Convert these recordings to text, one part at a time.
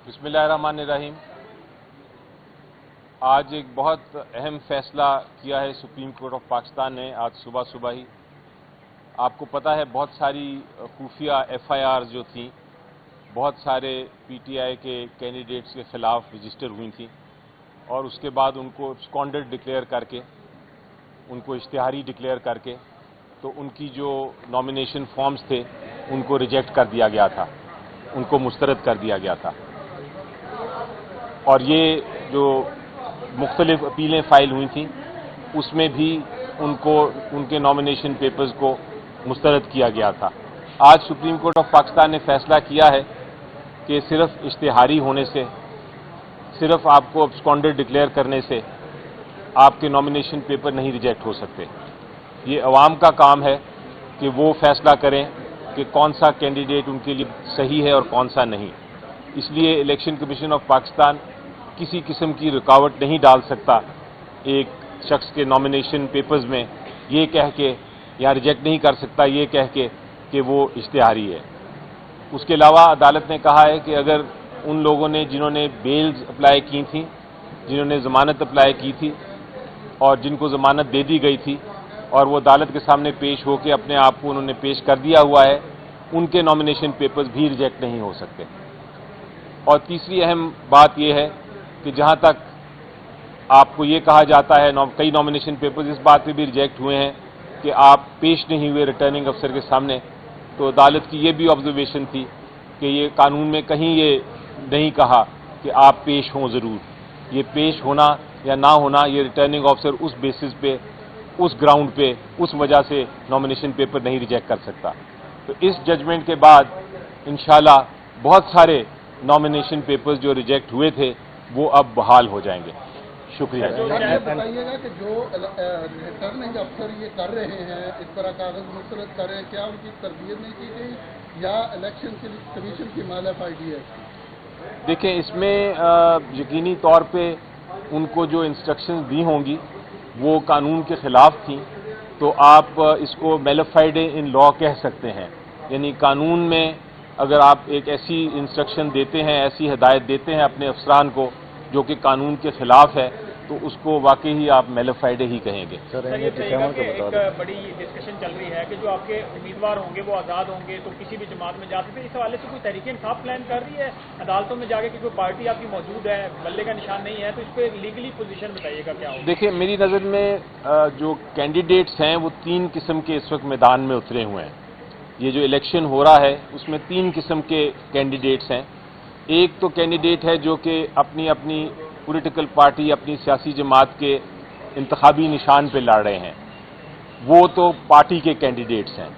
बिस्मिल्लाहिर्रहमानिर्रहीम। आज एक बहुत अहम फैसला किया है सुप्रीम कोर्ट ऑफ पाकिस्तान ने आज सुबह सुबह ही। आपको पता है बहुत सारी खुफिया FIR जो थी बहुत सारे PTI के कैंडिडेट्स के खिलाफ रजिस्टर हुई थी और उसके बाद उनको एब्सकॉन्डेड डिक्लेयर करके उनको इश्तिहारी डिक्लेयर करके तो उनकी जो नॉमिनेशन फॉर्म्स थे उनको रिजेक्ट कर दिया गया था, उनको मुस्तरद कर दिया गया था। और ये जो मुख्तलिफ अपीलें फाइल हुई थी उसमें भी उनको उनके नॉमिनेशन पेपर्स को मुस्तरद किया गया था। आज सुप्रीम कोर्ट ऑफ पाकिस्तान ने फैसला किया है कि सिर्फ इश्तिहारी होने से, सिर्फ आपको एब्सकॉन्डेड डिक्लेयर करने से आपके नॉमिनेशन पेपर नहीं रिजेक्ट हो सकते। ये अवाम का काम है कि वो फैसला करें कि कौन सा कैंडिडेट उनके लिए सही है और कौन सा नहीं। इसलिए इलेक्शन कमीशन ऑफ पाकिस्तान किसी किस्म की रुकावट नहीं डाल सकता एक शख्स के नॉमिनेशन पेपर्स में ये कह के या रिजेक्ट नहीं कर सकता ये कह के कि वो इश्तिहारी है। उसके अलावा अदालत ने कहा है कि अगर उन लोगों ने जिन्होंने बेल्स अप्लाई की थी, जिन्होंने ज़मानत अप्लाई की थी और जिनको ज़मानत दे दी गई थी और वो अदालत के सामने पेश होकर अपने आप को उन्होंने पेश कर दिया हुआ है, उनके नॉमिनेशन पेपर्स भी रिजेक्ट नहीं हो सकते। और तीसरी अहम बात यह है कि जहां तक आपको ये कहा जाता है कई नॉमिनेशन पेपर्स इस बात पे भी रिजेक्ट हुए हैं कि आप पेश नहीं हुए रिटर्निंग अफसर के सामने, तो अदालत की ये भी ऑब्जर्वेशन थी कि ये कानून में कहीं ये नहीं कहा कि आप पेश हों ज़रूर। ये पेश होना या ना होना ये रिटर्निंग ऑफिसर उस बेसिस पे, उस ग्राउंड पे, उस वजह से नॉमिनेशन पेपर नहीं रिजेक्ट कर सकता। तो इस जजमेंट के बाद इंशाल्लाह बहुत सारे नॉमिनेशन पेपर्स जो रिजेक्ट हुए थे वो अब बहाल हो जाएंगे। शुक्रिया। बताइएगा कि जो रिटर्निंग अफसर ये कर रहे हैं, इस तरह कागज मुस्तरद कर रहे हैं, क्या उनकी तरबियत नहीं की गई या इलेक्शन कमीशन की मालूमाती है? देखिए, इसमें यकीनी तौर पे उनको जो इंस्ट्रक्शंस दी होंगी वो कानून के खिलाफ थी, तो आप इसको मैलिफाइड इन लॉ कह सकते हैं। यानी कानून में अगर आप एक ऐसी इंस्ट्रक्शन देते हैं, ऐसी हिदायत देते हैं अपने अफसरान को जो कि कानून के खिलाफ है, तो उसको वाकई ही आप मैलिफाइड ही कहेंगे। सर, ये एक बड़ी डिस्कशन चल रही है कि जो आपके उम्मीदवार होंगे वो आज़ाद होंगे तो किसी भी जमात में जा सकते हैं। इस हवाले से कोई तहरीक इंसाफ प्लान कर रही है अदालतों में जाके कि कोई पार्टी आपकी मौजूद है, बल्ले का निशान नहीं है, तो इस पर लीगली पोजीशन बताइएगा क्या होगा? देखिए, मेरी नज़र में जो कैंडिडेट्स हैं वो 3 किस्म के इस वक्त मैदान में उतरे हुए हैं। ये जो इलेक्शन हो रहा है उसमें 3 किस्म के कैंडिडेट्स हैं। एक तो कैंडिडेट है जो कि अपनी अपनी पॉलिटिकल पार्टी, अपनी सियासी जमात के इंतखाबी निशान पे लड़ रहे हैं, वो तो पार्टी के कैंडिडेट्स हैं।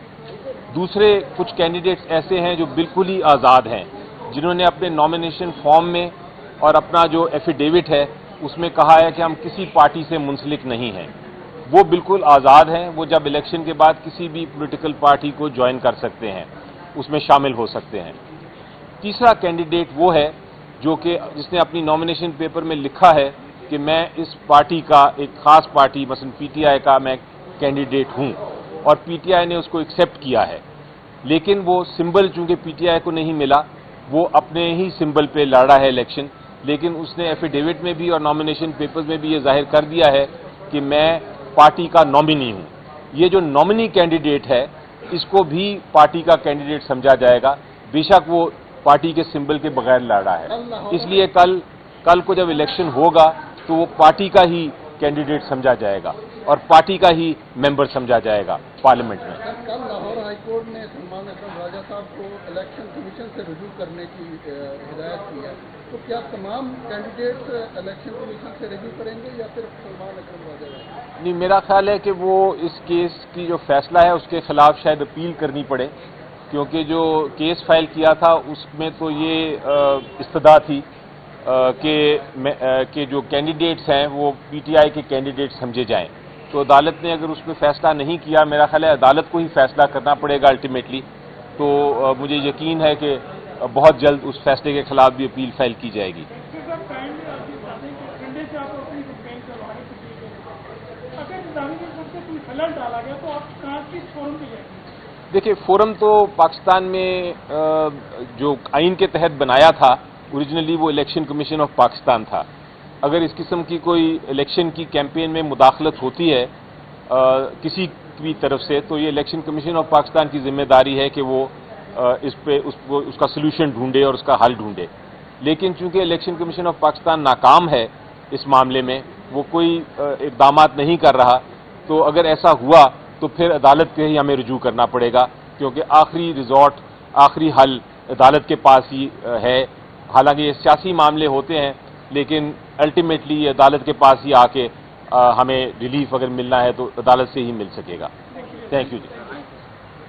दूसरे कुछ कैंडिडेट्स ऐसे हैं जो बिल्कुल ही आज़ाद हैं, जिन्होंने अपने नॉमिनेशन फॉर्म में और अपना जो एफिडेविट है उसमें कहा है कि हम किसी पार्टी से मुंसलिक नहीं हैं। वो बिल्कुल आज़ाद हैं, वो जब इलेक्शन के बाद किसी भी पॉलिटिकल पार्टी को ज्वाइन कर सकते हैं, उसमें शामिल हो सकते हैं। तीसरा कैंडिडेट वो है जो कि जिसने अपनी नॉमिनेशन पेपर में लिखा है कि मैं इस पार्टी का, एक खास पार्टी मसलन PTI का मैं कैंडिडेट हूं और PTI ने उसको एक्सेप्ट किया है, लेकिन वो सिंबल चूंकि PTI को नहीं मिला, वो अपने ही सिंबल पे लड़ा है इलेक्शन, लेकिन उसने एफिडेविट में भी और नॉमिनेशन पेपर्स में भी ये जाहिर कर दिया है कि मैं पार्टी का नॉमिनी हूं। ये जो नॉमिनी कैंडिडेट है इसको भी पार्टी का कैंडिडेट समझा जाएगा, बेशक वो पार्टी के सिंबल के बगैर लड़ा है। इसलिए कल को जब इलेक्शन होगा तो वो पार्टी का ही कैंडिडेट समझा जाएगा और पार्टी का ही मेंबर समझा जाएगा पार्लियामेंट में। कल लाहौर हाई कोर्ट ने सलमान अकरम राजा साहब को इलेक्शन कमीशन से रुजू करने की हिदायत की है, तो क्या तमाम कैंडिडेट्स इलेक्शन कमीशन से रुजू करेंगे या सिर्फ सलमान अकरम राजा? नहीं, मेरा ख्याल है कि वो इस केस की जो फैसला है उसके खिलाफ शायद अपील करनी पड़े, क्योंकि जो केस फाइल किया था उसमें तो ये इस्तदा थी कि जो कैंडिडेट्स हैं वो PTI के कैंडिडेट समझे जाएं। तो अदालत ने अगर उस पर फैसला नहीं किया, मेरा ख्याल है अदालत को ही फैसला करना पड़ेगा अल्टीमेटली। तो मुझे यकीन है कि बहुत जल्द उस फैसले के खिलाफ भी अपील फाइल की जाएगी। देखिए, फोरम तो पाकिस्तान में जो आइन के तहत बनाया था اوریجنلی وہ الیکشن کمیشن آف پاکستان تھا. اگر اس قسم کی کوئی الیکشن کی کیمپین میں مداخلت ہوتی ہے کسی کی طرف سے تو یہ الیکشن کمیشن آف پاکستان کی ذمہ داری ہے کہ وہ اس کا سلوشن ڈھونڈے اور اس کا حل ڈھونڈے. لیکن چونکہ الیکشن کمیشن آف پاکستان ناکام ہے اس معاملے میں, وہ کوئی اقدامات نہیں کر رہا, تو اگر ایسا ہوا تو پھر عدالت کے ہی ہمیں رجوع کرنا پڑے گا, کیونکہ آخری ریزورٹ, آخری حل عدالت کے پاس ہی ہے. حالانکہ یہ سیاسی معاملے ہوتے ہیں لیکن الٹیمیٹلی یہ عدالت کے پاس ہی آ کے ہمیں ریلیف اگر ملنا ہے تو عدالت سے ہی مل سکے گا. Thank you G.